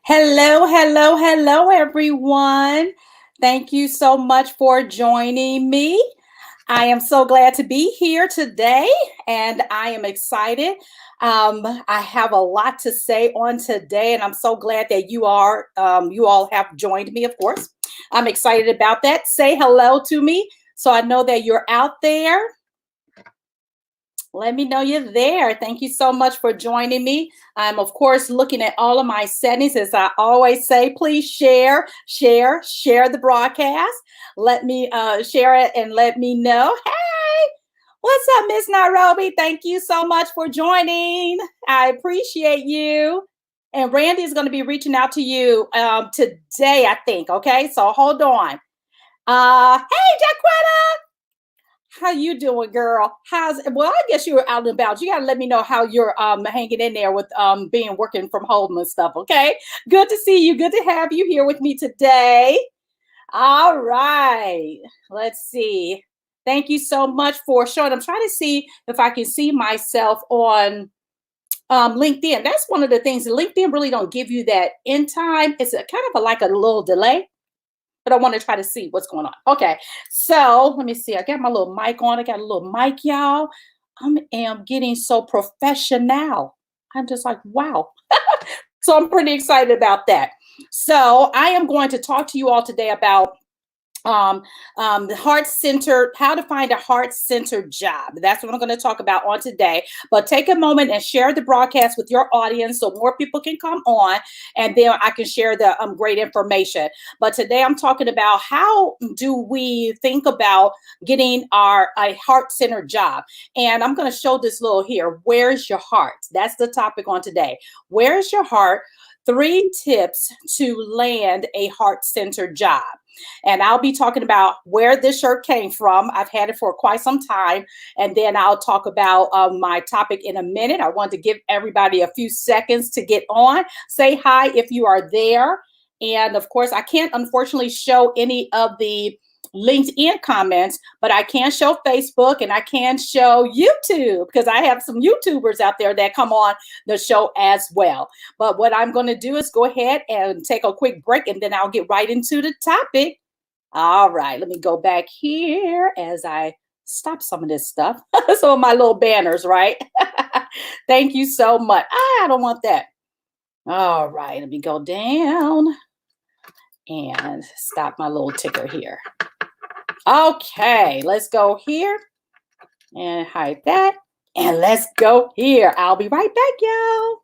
Hello, hello, hello, everyone. Thank you so much for joining me. I am so glad to be here today, and I am excited. I have a lot to say on today, and I'm so glad that you all have joined me. Of course, I'm excited about that. Say hello to me, so I know that you're out there. Let me know you're there. Thank you so much for joining me. I'm, of course, looking at all of my settings. As I always say, please share the broadcast. Let me share it and let me know. Hey, what's up, Miss Nairobi? Thank you so much for joining. I appreciate you. And Randy is going to be reaching out to you today, I think. Okay, so hold on. Hey, Jaquetta. How you doing, girl? Well, I guess you were out and about. You gotta let me know how you're hanging in there with being working from home and stuff. Okay. Good to see you. Good to have you here with me today. All right. Let's see. Thank you so much for showing. I'm trying to see if I can see myself on LinkedIn. That's one of the things. LinkedIn really don't give you that in time. It's like a little delay. But I want to try to see what's going on. Okay, so let me see. I got my little mic on. I got a little mic, y'all. I am getting so professional. I'm just like, wow. So I'm pretty excited about that. So I am going to talk to you all today about the heart-centered, how to find a heart-centered job. That's what I'm going to talk about on today. But take a moment and share the broadcast with your audience so more people can come on, and then I can share the great information. But today I'm talking about how do we think about getting a heart-centered job. And I'm going to show this little here. Where's your heart? That's the topic on today. Where's your heart? 3 tips to land a heart-centered job. And I'll be talking about where this shirt came from. I've had it for quite some time. And then I'll talk about my topic in a minute. I want to give everybody a few seconds to get on. Say hi if you are there. And of course, I can't unfortunately show any of the LinkedIn comments, but I can show Facebook and I can show YouTube because I have some YouTubers out there that come on the show as well. But what I'm going to do is go ahead and take a quick break, and then I'll get right into the topic. All right, let me go back here as I stop some of this stuff. Some of my little banners, right? Thank you so much. I don't want that. All right, let me go down and stop my little ticker here. Okay, let's go here and hide that. And let's go here. I'll be right back, y'all.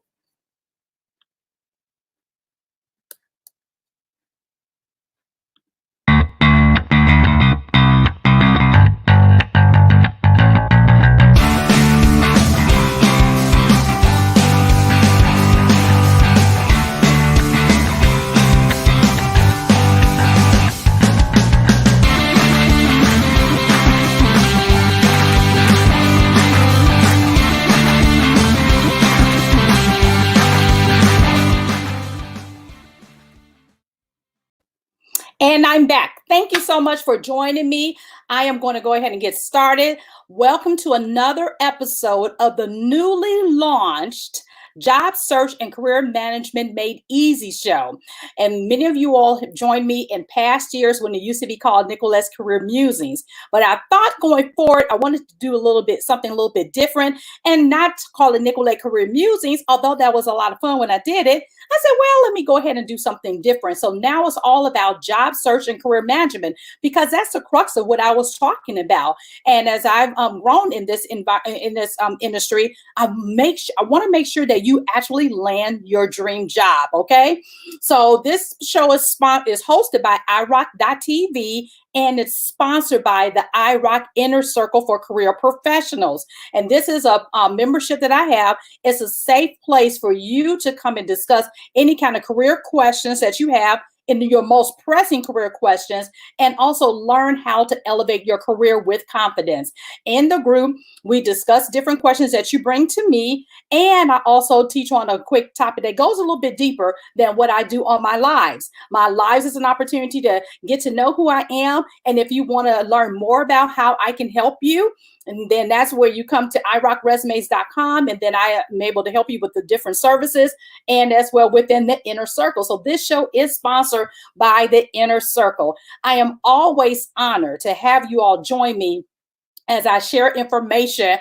And I'm back. Thank you so much for joining me. I am going to go ahead and get started. Welcome to another episode of the newly launched Job Search and Career Management Made Easy show. And many of you all have joined me in past years when it used to be called Nickquolette's Career Musings. But I thought going forward, I wanted to do something a little bit different and not call it Nickquolette Career Musings, although that was a lot of fun when I did it. I said, well, let me go ahead and do something different. So now it's all about job search and career management, because that's the crux of what I was talking about. And as I've grown in this industry, I want to make sure that you actually land your dream job. Okay. So this show is hosted by iRock.tv, and it's sponsored by the iRock Inner Circle for Career Professionals. And this is a membership that I have. It's a safe place for you to come and discuss any kind of career questions that you have, in your most pressing career questions, and also learn how to elevate your career with confidence. In the group, we discuss different questions that you bring to me, and I also teach on a quick topic that goes a little bit deeper than what I do on my lives. My lives is an opportunity to get to know who I am, and if you want to learn more about how I can help you, And then that's where you come to irockresumes.com. And then I am able to help you with the different services and as well within the inner circle. So this show is sponsored by the inner circle. I am always honored to have you all join me as I share information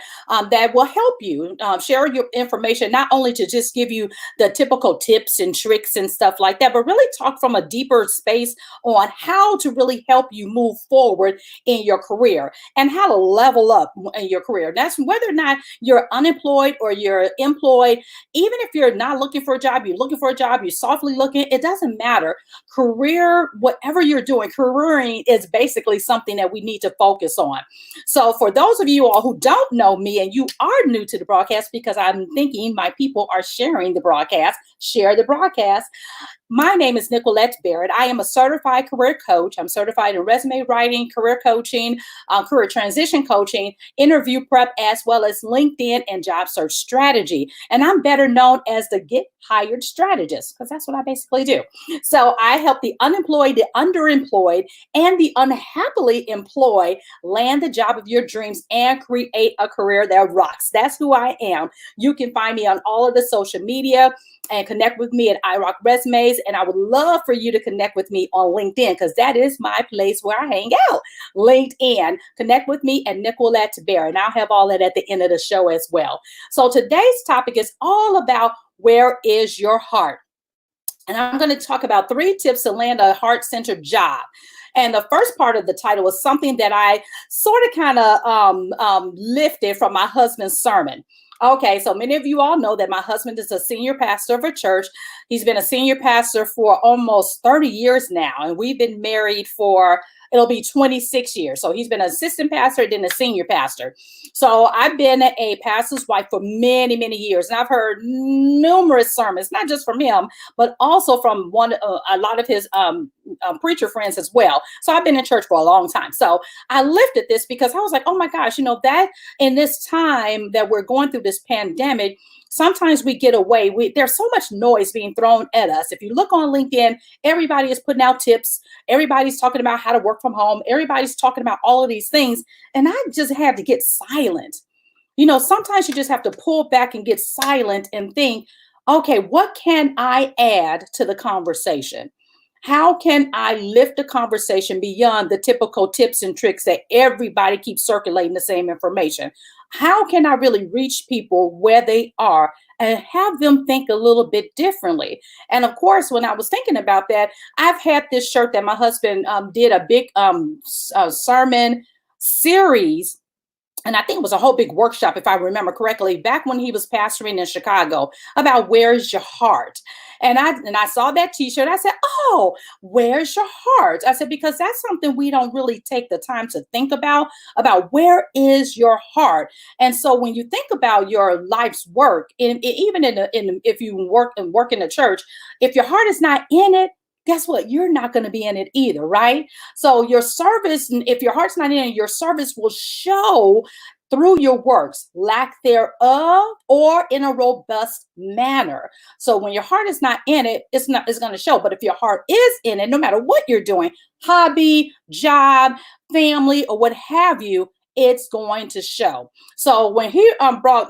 that will help you. Share your information, not only to just give you the typical tips and tricks and stuff like that, but really talk from a deeper space on how to really help you move forward in your career and how to level up in your career. That's whether or not you're unemployed or you're employed. Even if you're not looking for a job, you're looking for a job, you're softly looking, it doesn't matter. Career, whatever you're doing, careering is basically something that we need to focus on. So for those of you all who don't know me and you are new to the broadcast, because I'm thinking my people are sharing the broadcast, share the broadcast. My name is Nickquolette Barrett. I am a certified career coach. I'm certified in resume writing, career coaching, career transition coaching, interview prep, as well as LinkedIn and job search strategy. And I'm better known as the Get Hired Strategist, because that's what I basically do. So I help the unemployed, the underemployed, and the unhappily employed land the job of your dreams and create a career that rocks. That's who I am. You can find me on all of the social media and connect with me at iRock Resumes. And I would love for you to connect with me on LinkedIn, because that is my place where I hang out. LinkedIn. Connect with me at Nickquolette Barrett. And I'll have all that at the end of the show as well. So today's topic is all about where is your heart? And I'm going to talk about 3 tips to land a heart-centered job. And the first part of the title was something that I sort of kind of lifted from my husband's sermon. Okay, so many of you all know that my husband is a senior pastor of a church. He's been a senior pastor for almost 30 years now, and we've been married for, it'll be 26 years. So he's been an assistant pastor, then a senior pastor. So I've been a pastor's wife for many, many years, and I've heard numerous sermons, not just from him, but also from a lot of his preacher friends as well. So I've been in church for a long time. So I lifted this because I was like, oh my gosh, that in this time that we're going through this pandemic, sometimes we get away. There's so much noise being thrown at us. If you look on LinkedIn, everybody is putting out tips. Everybody's talking about how to work from home. Everybody's talking about all of these things. And I just had to get silent. Sometimes you just have to pull back and get silent and think, okay, what can I add to the conversation? How can I lift the conversation beyond the typical tips and tricks that everybody keeps circulating the same information? How can I really reach people where they are and have them think a little bit differently? And of course, when I was thinking about that, I've had this shirt that my husband did a big sermon series. And I think it was a whole big workshop, if I remember correctly, back when he was pastoring in Chicago, about where's your heart? And I saw that t-shirt. I said, oh, where's your heart? I said, because that's something we don't really take the time to think about where is your heart? And so when you think about your life's work, even if you work in the church, if your heart is not in it, guess what? You're not going to be in it either, right? So your service, if your heart's not in it, your service will show through your works, lack thereof, or in a robust manner. So when your heart is not in it, it's going to show. But if your heart is in it, no matter what you're doing, hobby, job, family, or what have you, it's going to show. So when he brought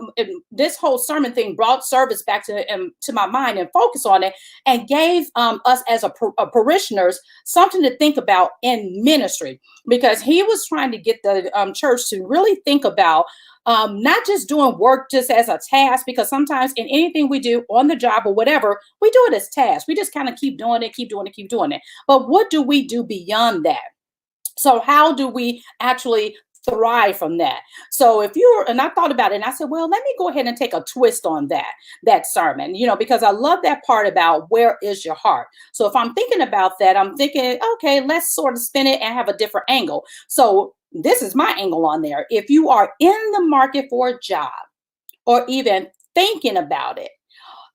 this whole sermon thing, brought service back to my mind and focus on it, and gave us as a parishioners something to think about in ministry, because he was trying to get the church to really think about not just doing work just as a task, because sometimes in anything we do on the job or whatever, we do it as tasks. We just kind of keep doing it. But what do we do beyond that? So how do we actually thrive from that? So and I thought about it and I said, well, let me go ahead and take a twist on that sermon, because I love that part about where is your heart. So if I'm thinking about that, I'm thinking, okay, let's sort of spin it and have a different angle. So this is my angle on there. If you are in the market for a job or even thinking about it,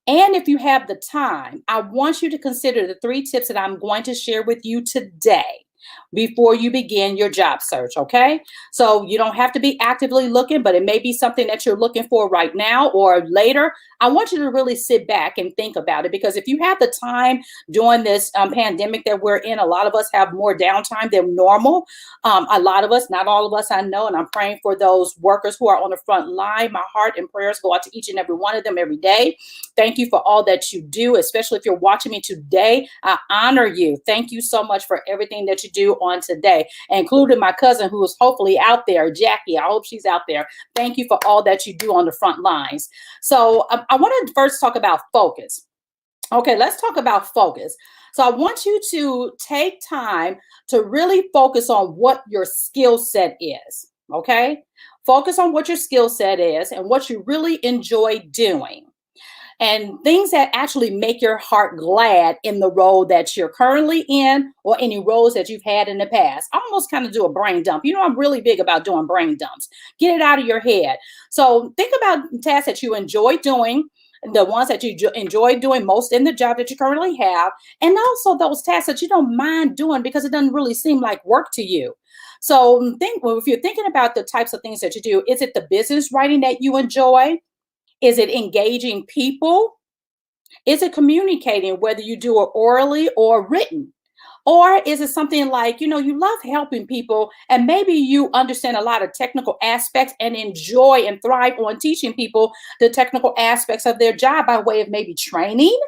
and if you have the time, I want you to consider the 3 tips that I'm going to share with you today. before you begin your job search, okay? So you don't have to be actively looking, but it may be something that you're looking for right now or later. I want you to really sit back and think about it, because if you have the time during this pandemic that we're in, a lot of us have more downtime than normal. A lot of us, not all of us, I know, and I'm praying for those workers who are on the front line. My heart and prayers go out to each and every one of them every day. Thank you for all that you do, especially if you're watching me today. I honor you. Thank you so much for everything that you do on today, including my cousin who is hopefully out there, Jackie. I hope she's out there. Thank you for all that you do on the front lines. So I want to first talk about focus. Okay, let's talk about focus. So I want you to take time to really focus on what your skill set is. Okay, focus on what your skill set is and what you really enjoy doing, and things that actually make your heart glad in the role that you're currently in or any roles that you've had in the past. I almost kind of do a brain dump. You know, I'm really big about doing brain dumps. Get it out of your head. So think about tasks that you enjoy doing, the ones that you enjoy doing most in the job that you currently have, and also those tasks that you don't mind doing because it doesn't really seem like work to you. So if you're thinking about the types of things that you do, is it the business writing that you enjoy? Is it engaging people? Is it communicating, whether you do it orally or written? Or is it something like, you love helping people and maybe you understand a lot of technical aspects and enjoy and thrive on teaching people the technical aspects of their job by way of maybe training?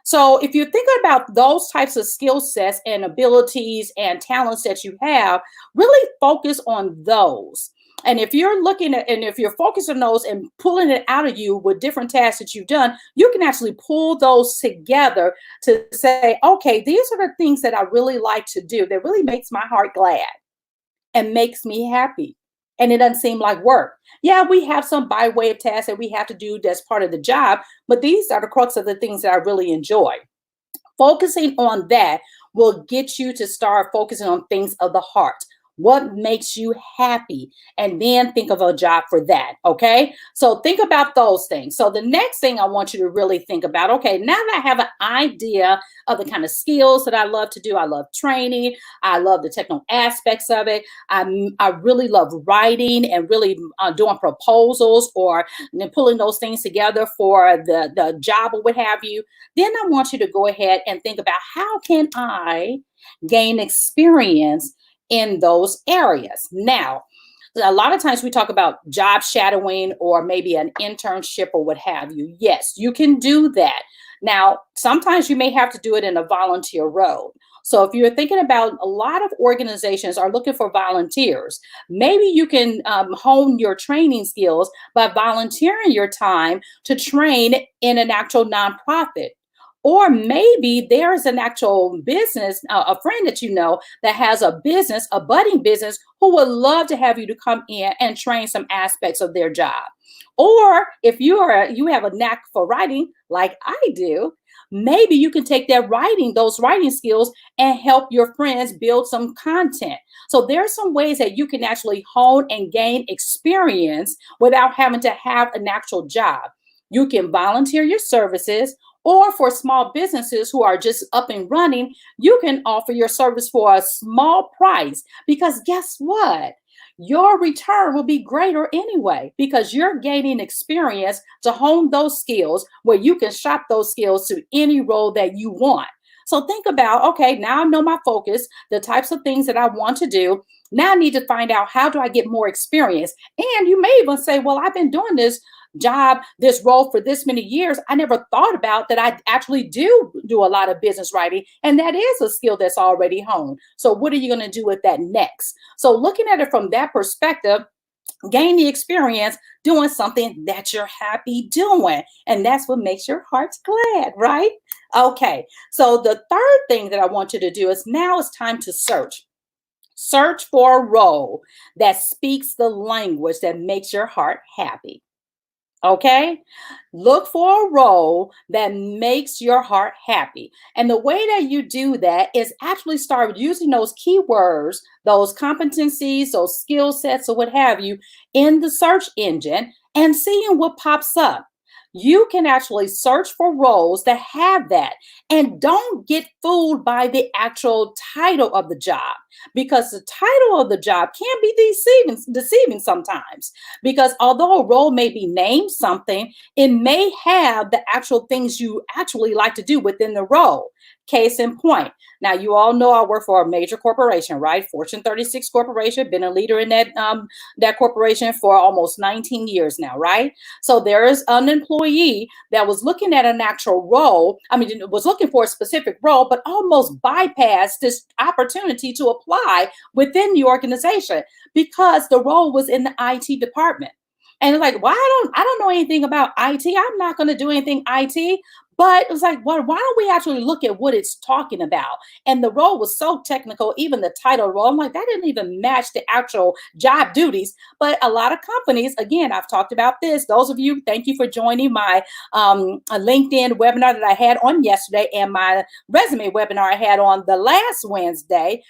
So if you're thinking about those types of skill sets and abilities and talents that you have, really focus on those. And if you're looking at, and if you're focused on those and pulling it out of you with different tasks that you've done, you can actually pull those together to say, okay, these are the things that I really like to do that really makes my heart glad and makes me happy. And it doesn't seem like work. Yeah, we have some by way of tasks that we have to do that's part of the job, but these are the crux of the things that I really enjoy. Focusing on that will get you to start focusing on things of the heart. What makes you happy? And then think of a job for that. Okay. So think about those things. So the next thing I want you to really think about, okay, now that I have an idea of the kind of skills that I love to do, I love training, I love the technical aspects of it. I really love writing and really doing proposals or pulling those things together for the job or what have you. Then I want you to go ahead and think about, how can I gain experience in those areas? Now, a lot of times we talk about job shadowing or maybe an internship or what have you. Yes, you can do that. Now, sometimes you may have to do it in a volunteer role. So if you're thinking about, a lot of organizations are looking for volunteers, maybe you can hone your training skills by volunteering your time to train in an actual nonprofit. Or maybe there's an actual business, a friend that you know that has a business, a budding business, who would love to have you to come in and train some aspects of their job. Or if you have a knack for writing like I do, maybe you can take those writing skills and help your friends build some content. So there are some ways that you can actually hone and gain experience without having to have an actual job. You can volunteer your services, or for small businesses who are just up and running, you can offer your service for a small price, because guess what? Your return will be greater anyway, because you're gaining experience to hone those skills where you can shop those skills to any role that you want. So think about, okay, now I know my focus, the types of things that I want to do. Now I need to find out, how do I get more experience? And you may even say, well, I've been doing this job, this role for this many years. I never thought about that. I actually do a lot of business writing, and that is a skill that's already honed. So what are you going to do with that next? So looking at it from that perspective, gain the experience doing something that you're happy doing. And that's what makes your hearts glad, right? Okay. So the third thing that I want you to do is, now it's time to search. Search for a role that speaks the language that makes your heart happy. Okay, look for a role that makes your heart happy. And the way that you do that is actually start using those keywords, those competencies, those skill sets, or what have you, in the search engine, and seeing what pops up. you can actually search for roles that have that. And don't get fooled by the actual title of the job, because the title of the job can be deceiving sometimes. Because although a role may be named something, it may have the actual things you actually like to do within the role. Case in point. Now, you all know I work for a major corporation, right? Fortune 36 corporation, been a leader in that corporation for almost 19 years now, right? So there is an employee that was looking at an actual role. I mean, was looking for a specific role, but almost bypassed this opportunity to apply within the organization because the role was in the IT department. And like, well, I don't know anything about IT. I'm not going to do anything IT. But it was like, well, why don't we actually look at what it's talking about? And the role was so technical, even the title role, I'm like, that didn't even match the actual job duties. But a lot of companies, again, I've talked about this. Those of you, thank you for joining my LinkedIn webinar that I had on yesterday and my resume webinar I had on the last Wednesday.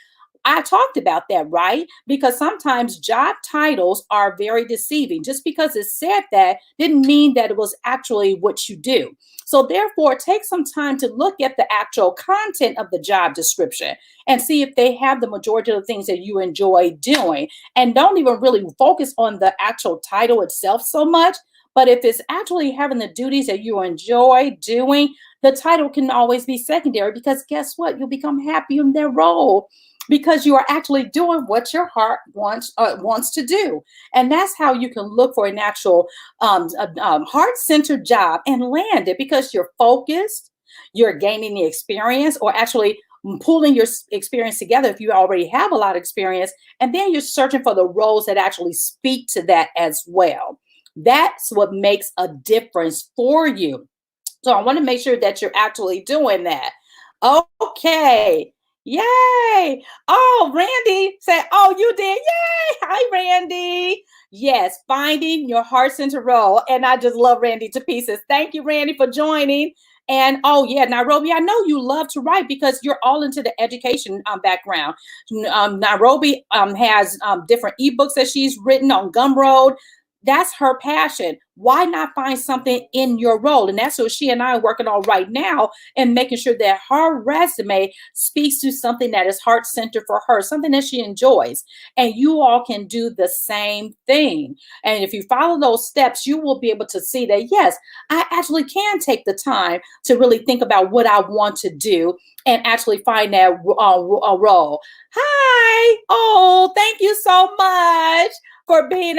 I talked about that, right? Because sometimes job titles are very deceiving. Just because it said that didn't mean that it was actually what you do. So therefore, take some time to look at the actual content of the job description and see if they have the majority of the things that you enjoy doing. And don't even really focus on the actual title itself so much. But if it's actually having the duties that you enjoy doing, the title can always be secondary, because guess what? You'll become happy in their role, because you are actually doing what your heart wants to do. And that's how you can look for an actual heart-centered job and land it, because you're focused, you're gaining the experience, or actually pulling your experience together if you already have a lot of experience, and then you're searching for the roles that actually speak to that as well. That's what makes a difference for you. So I want to make sure that you're actually doing that. Okay. Yay. Oh, Randy said, oh, you did. Yay. Hi, Randy. Yes, finding your heart-centered role. And I just love Randy to pieces. Thank you, Randy, for joining. And oh, yeah, Nairobi, I know you love to write because you're all into the education background. Nairobi has different ebooks that she's written on Gumroad. That's her passion. Why not find something in your role? And that's what she and I are working on right now, and making sure that her resume speaks to something that is heart-centered for her, something that she enjoys. And you all can do the same thing. And if you follow those steps, you will be able to see that, yes, I actually can take the time to really think about what I want to do and actually find that role. Hi. Oh, thank you so much for being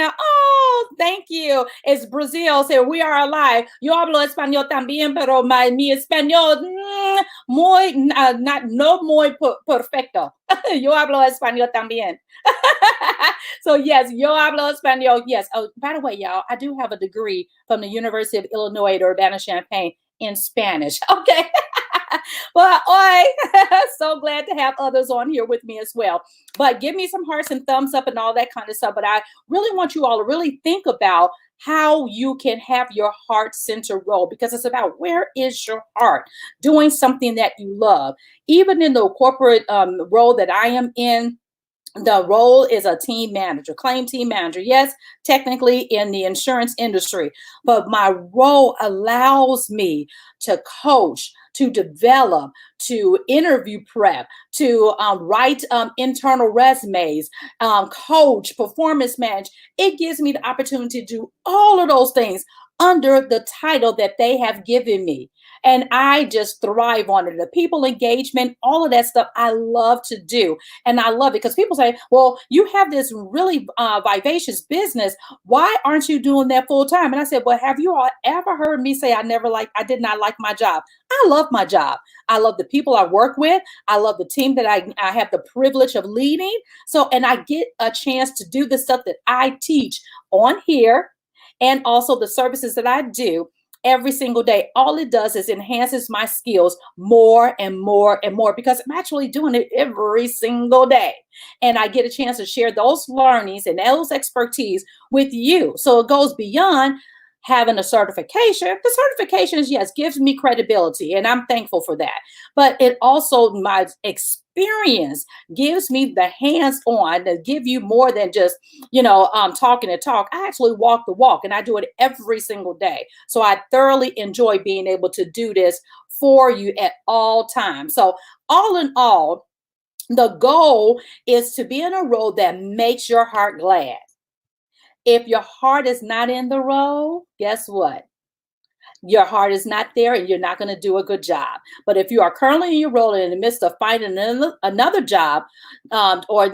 thank you. It's Brazil. Say, we are alive. Yo hablo español también, pero mi español no muy perfecto. Yo hablo español también. So yes, yo hablo español. Yes. Oh, by the way, y'all, I do have a degree from the University of Illinois at Urbana-Champaign in Spanish. Okay. Well, so glad to have others on here with me as well. But give me some hearts and thumbs up and all that kind of stuff. But I really want you all to really think about how you can have your heart-centered role, because it's about, where is your heart doing something that you love. Even in the corporate role that I am in, the role is a team manager, claim team manager. Yes, technically in the insurance industry, but my role allows me to coach, to develop, to interview prep, to write internal resumes, coach, performance manage. It gives me the opportunity to do all of those things under the title that they have given me. And I just thrive on it. The people engagement, all of that stuff, I love to do. And I love it because people say, well, you have this really vivacious business. Why aren't you doing that full time? And I said, well, have you all ever heard me say I did not like my job? I love my job. I love the people I work with. I love the team that I have the privilege of leading. So, and I get a chance to do the stuff that I teach on here, and also the services that I do every single day. All it does is enhances my skills more and more and more, because I'm actually doing it every single day. And I get a chance to share those learnings and those expertise with you. So it goes beyond, having a certification. The certifications, yes, gives me credibility, and I'm thankful for that. But it also, my experience gives me the hands-on to give you more than just, talking the talk. I actually walk the walk, and I do it every single day. So I thoroughly enjoy being able to do this for you at all times. So all in all, the goal is to be in a role that makes your heart glad. If your heart is not in the role, guess what? Your heart is not there and you're not going to do a good job. But if you are currently in your role and in the midst of finding another job, or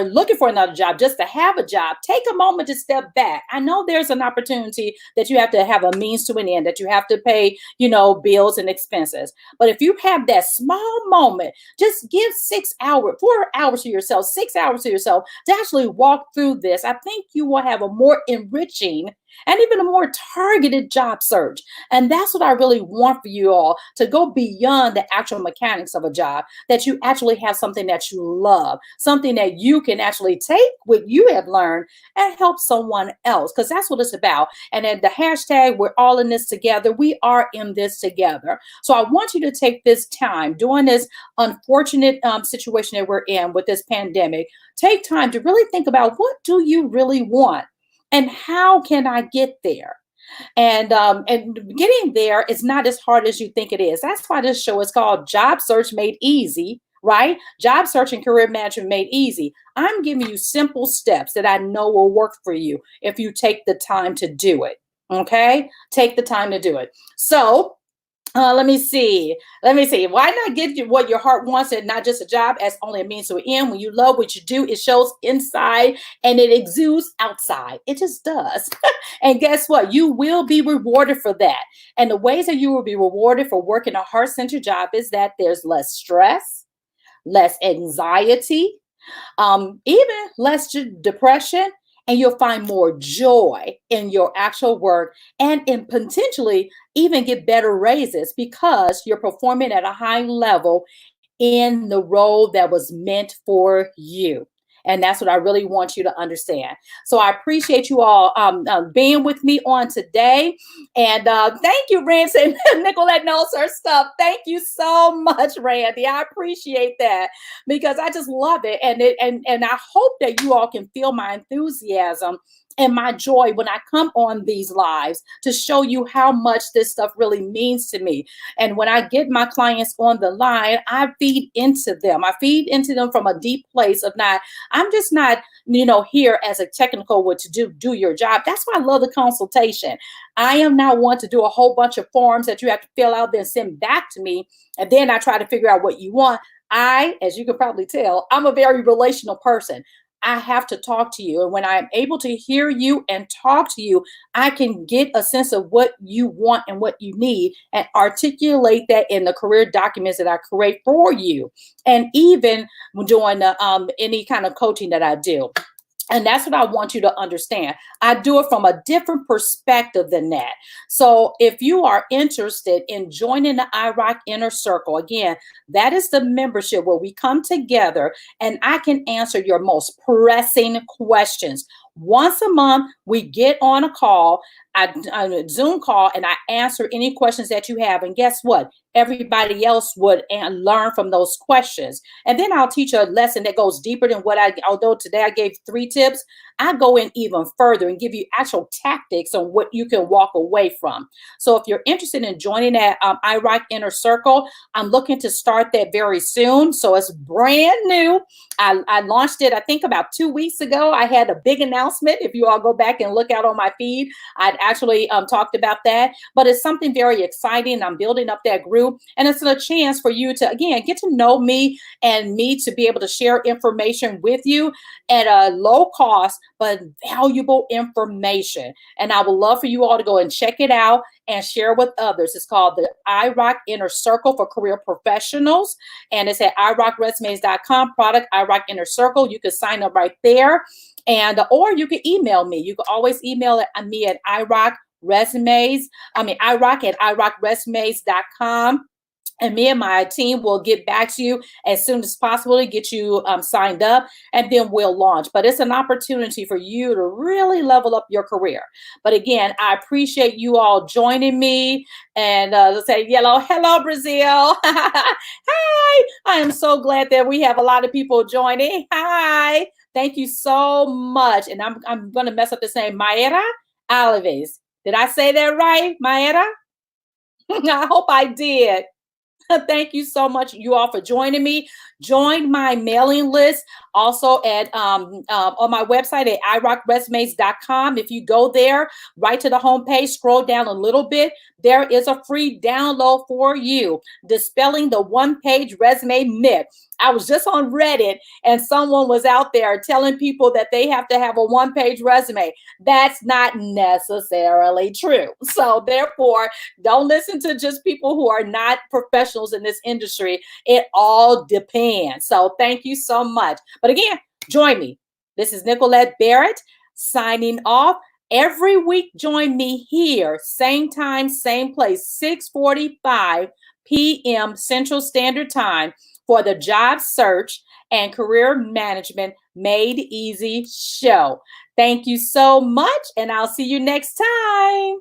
looking for another job just to have a job, take a moment to step back. I know there's an opportunity that you have to have a means to an end, that you have to pay, bills and expenses. But if you have that small moment, just give 4 hours to yourself, 6 hours to yourself to actually walk through this. I think you will have a more enriching and even a more targeted job search. And that's what I really want for you all, to go beyond the actual mechanics of a job, that you actually have something that you love, something that you can actually take what you have learned and help someone else, because that's what it's about. And then the hashtag, we're all in this together. We are in this together. So I want you to take this time during this unfortunate situation that we're in with this pandemic. Take time to really think about, what do you really want? And how can I get there? And getting there is not as hard as you think it is. That's why this show is called Job Search Made Easy, right? Job Search and Career Management Made Easy. I'm giving you simple steps that I know will work for you if you take the time to do it. Okay? Take the time to do it. So let me see. Why not get you what your heart wants, and not just a job as only a means to an end? When you love what you do, it shows inside and it exudes outside. It just does. And guess what? You will be rewarded for that. And the ways that you will be rewarded for working a heart-centered job is that there's less stress, less anxiety, even less depression, and you'll find more joy in your actual work, and in potentially even get better raises because you're performing at a high level in the role that was meant for you. And that's what I really want you to understand. So I appreciate you all being with me on today. And thank you, Randy. Nickquolette knows her stuff. Thank you so much, Randy. I appreciate that, because I just love it. And I hope that you all can feel my enthusiasm and my joy when I come on these lives to show you how much this stuff really means to me. And when I get my clients on the line, I feed into them. I feed into them from a deep place of I'm just not, here as a technical what to do your job. That's why I love the consultation. I am not one to do a whole bunch of forms that you have to fill out, then send back to me, and then I try to figure out what you want. As you can probably tell, I'm a very relational person. I have to talk to you. And when I'm able to hear you and talk to you, I can get a sense of what you want and what you need, and articulate that in the career documents that I create for you. And even doing any kind of coaching that I do. And that's what I want you to understand. I do it from a different perspective than that. So if you are interested in joining the IROC Inner Circle, again, that is the membership where we come together and I can answer your most pressing questions. Once a month, we get on a call, a Zoom call, and I answer any questions that you have. And guess what? Everybody else would learn from those questions. And then I'll teach a lesson that goes deeper than although today I gave 3 tips, I go in even further and give you actual tactics on what you can walk away from. So if you're interested in joining that IROC Inner Circle, I'm looking to start that very soon. So it's brand new. I launched it, I think, about 2 weeks ago. I had a big announcement. If you all go back and look out on my feed, I'd actually talked about that. But it's something very exciting. I'm building up that group, and it's a chance for you to, again, get to know me and me to be able to share information with you at a low cost, but valuable information. And I would love for you all to go and check it out and share with others. It's called the IROC Inner Circle for Career Professionals. And it's at irocresumes.com, product IROC Inner Circle. You can sign up right there. And or you can email me. You can always email me at IROC at irocresumes.com. And me and my team will get back to you as soon as possible to get you signed up, and then we'll launch. But it's an opportunity for you to really level up your career. But again, I appreciate you all joining me. And let's say yellow, hello, Brazil. Hi. I am so glad that we have a lot of people joining. Hi. Thank you so much. And I'm going to mess up this name, Mayra Alves. Did I say that right, Mayra? I hope I did. Thank you so much, you all, for joining me. Join my mailing list also at on my website at irockresumes.com. If you go there, right to the homepage, scroll down a little bit, there is a free download for you, Dispelling the One-Page Resume Myth. I was just on Reddit and someone was out there telling people that they have to have a one-page resume. That's not necessarily true. So therefore, don't listen to just people who are not professionals in this industry. It all depends. So thank you so much. But again, join me. This is Nickquolette Barrett signing off. Every week, join me here, same time, same place, 6:45 p.m. Central Standard Time for the Job Search and Career Management Made Easy show. Thank you so much, and I'll see you next time.